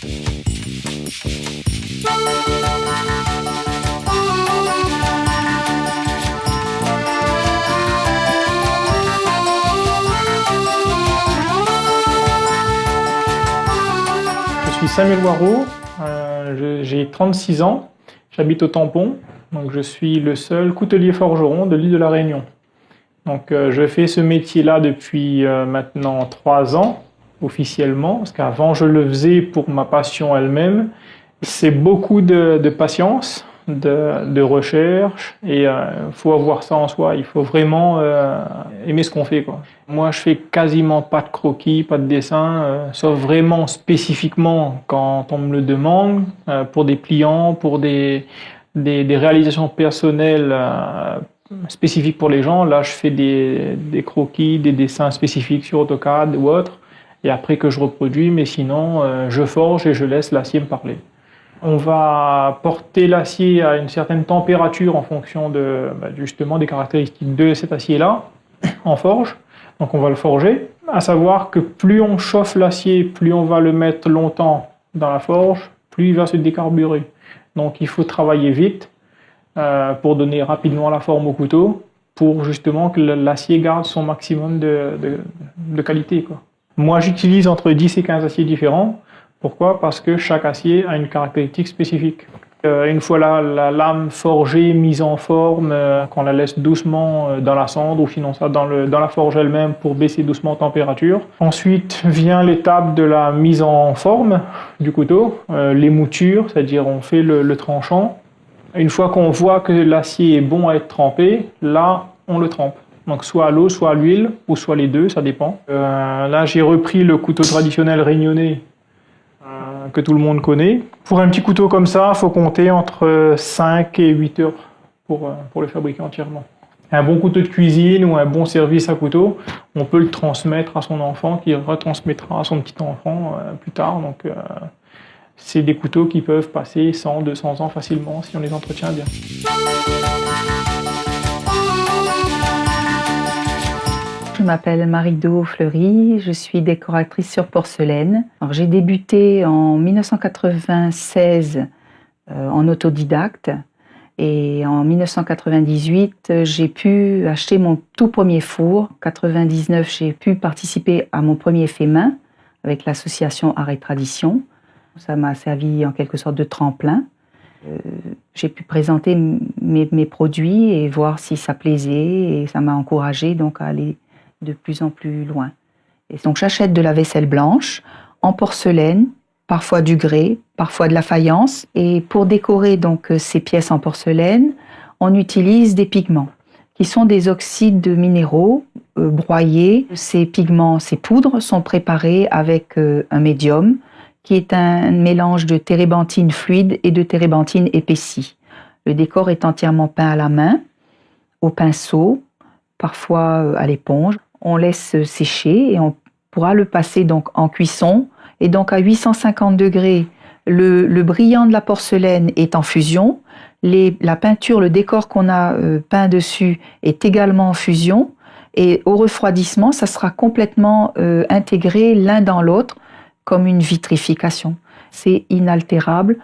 Je suis Samuel Waro, j'ai 36 ans, j'habite au Tampon, donc je suis le seul coutelier forgeron de l'île de la Réunion. Donc je fais ce métier-là depuis maintenant 3 ans, officiellement, parce qu'avant je le faisais pour ma passion elle-même. C'est beaucoup de patience, de recherche, et il faut avoir ça en soi, il faut vraiment aimer ce qu'on fait, quoi. Moi je fais quasiment pas de croquis, pas de dessin, sauf vraiment spécifiquement quand on me le demande, pour des clients, pour des réalisations personnelles spécifiques pour les gens. Là je fais des croquis, des dessins spécifiques sur AutoCAD ou autre, et après que je reproduis, mais sinon je forge et je laisse l'acier me parler. On va porter l'acier à une certaine température en fonction justement des caractéristiques de cet acier-là en forge. Donc on va le forger. À savoir que plus on chauffe l'acier, plus on va le mettre longtemps dans la forge, plus il va se décarburer. Donc il faut travailler vite pour donner rapidement la forme au couteau, pour justement que l'acier garde son maximum de qualité, quoi. Moi j'utilise entre 10 et 15 aciers différents. Pourquoi? Parce que chaque acier a une caractéristique spécifique. Une fois la lame forgée, mise en forme, qu'on la laisse doucement dans la cendre, ou sinon ça dans la forge elle-même pour baisser doucement la température. Ensuite vient l'étape de la mise en forme du couteau, les moutures, c'est-à-dire on fait le tranchant. Une fois qu'on voit que l'acier est bon à être trempé, là on le trempe. Donc soit à l'eau, soit à l'huile, ou soit les deux, ça dépend. Là j'ai repris le couteau traditionnel réunionnais, que tout le monde connaît. Pour un petit couteau comme ça, il faut compter entre 5 et 8 heures pour le fabriquer entièrement. Un bon couteau de cuisine ou un bon service à couteau, on peut le transmettre à son enfant, qui retransmettra à son petit enfant plus tard. Donc c'est des couteaux qui peuvent passer 100, 200 ans facilement si on les entretient bien. Je m'appelle Marie-Do Fleury, je suis décoratrice sur porcelaine. Alors, j'ai débuté en 1996 en autodidacte, et en 1998 j'ai pu acheter mon tout premier four. En 1999 j'ai pu participer à mon premier fait main avec l'association Art et Tradition. Ça m'a servi en quelque sorte de tremplin. J'ai pu présenter mes produits et voir si ça plaisait, et ça m'a encouragée donc à aller de plus en plus loin. Et donc j'achète de la vaisselle blanche en porcelaine, parfois du grès, parfois de la faïence. Et pour décorer donc ces pièces en porcelaine, on utilise des pigments qui sont des oxydes de minéraux broyés. Ces pigments, ces poudres sont préparées avec un médium qui est un mélange de térébenthine fluide et de térébenthine épaissie. Le décor est entièrement peint à la main, au pinceau, parfois à l'éponge. On laisse sécher et on pourra le passer donc en cuisson. Et donc à 850 degrés, le brillant de la porcelaine est en fusion. La peinture, le décor qu'on a peint dessus est également en fusion. Et au refroidissement, ça sera complètement intégré l'un dans l'autre comme une vitrification. C'est inaltérable.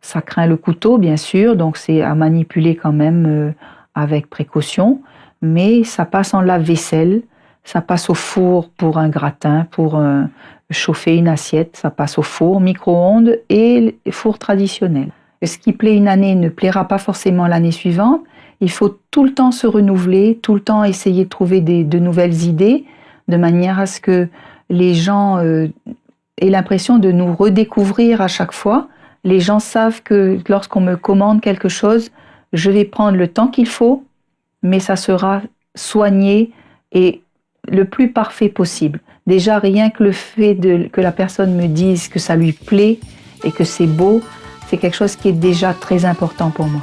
Ça craint le couteau, bien sûr, donc c'est à manipuler quand même avec précaution. Mais ça passe en lave-vaisselle, ça passe au four pour un gratin, pour chauffer une assiette, ça passe au four, micro-ondes et four traditionnel. Ce qui plaît une année ne plaira pas forcément l'année suivante. Il faut tout le temps se renouveler, tout le temps essayer de trouver de nouvelles idées, de manière à ce que les gens aient l'impression de nous redécouvrir à chaque fois. Les gens savent que lorsqu'on me commande quelque chose, je vais prendre le temps qu'il faut, mais ça sera soigné et le plus parfait possible. Déjà, rien que le fait que la personne me dise que ça lui plaît et que c'est beau, c'est quelque chose qui est déjà très important pour moi.